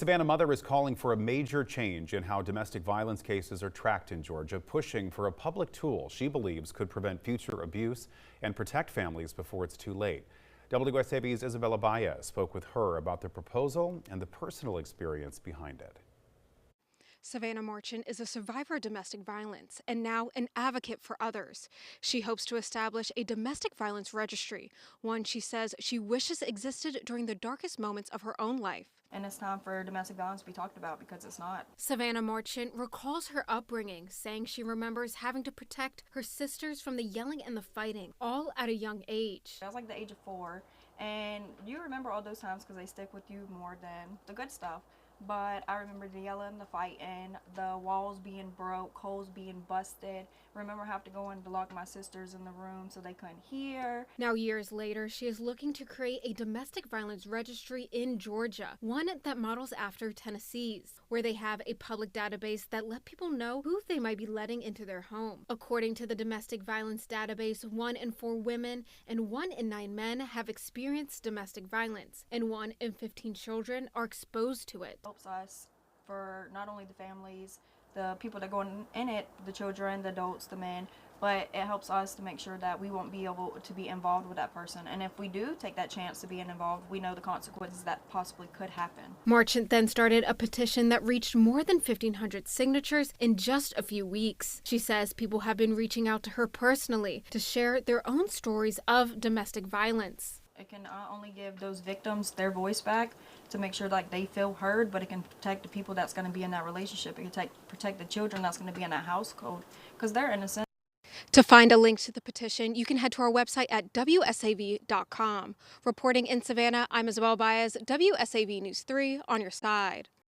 Savannah mother is calling for a major change in how domestic violence cases are tracked in Georgia, pushing for a public tool she believes could prevent future abuse and protect families before it's too late. WSAV's Isabella Baez spoke with her about the proposal and the personal experience behind it. Savannah Marchant is a survivor of domestic violence and now an advocate for others. She hopes to establish a domestic violence registry, one she says she wishes existed during the darkest moments of her own life. And it's time for domestic violence to be talked about because it's not. Savannah Marchant recalls her upbringing, saying she remembers having to protect her sisters from the yelling and the fighting, all at a young age. I was like the age of 4, and you remember all those times because they stick with you more than the good stuff. But I remember the yelling, the fighting, the walls being broke, holes being busted. Remember having to go in to lock my sisters in the room so they couldn't hear. Now, years later, she is looking to create a domestic violence registry in Georgia, one that models after Tennessee's, where they have a public database that let people know who they might be letting into their home. According to the domestic violence database, 1 in 4 women and 1 in 9 men have experienced domestic violence, and 1 in 15 children are exposed to it. Helps us for not only the families, the people that go in it, the children, the adults, the men, but it helps us to make sure that we won't be able to be involved with that person. And if we do take that chance to be involved, we know the consequences that possibly could happen. Marchant then started a petition that reached more than 1,500 signatures in just a few weeks. She says people have been reaching out to her personally to share their own stories of domestic violence. It can not only give those victims their voice back to make sure like they feel heard, but it can protect the people that's going to be in that relationship. It can protect the children that's going to be in that household because they're innocent. To find a link to the petition, you can head to our website at WSAV.com. Reporting in Savannah, I'm Isabella Baez, WSAV News 3 on your side.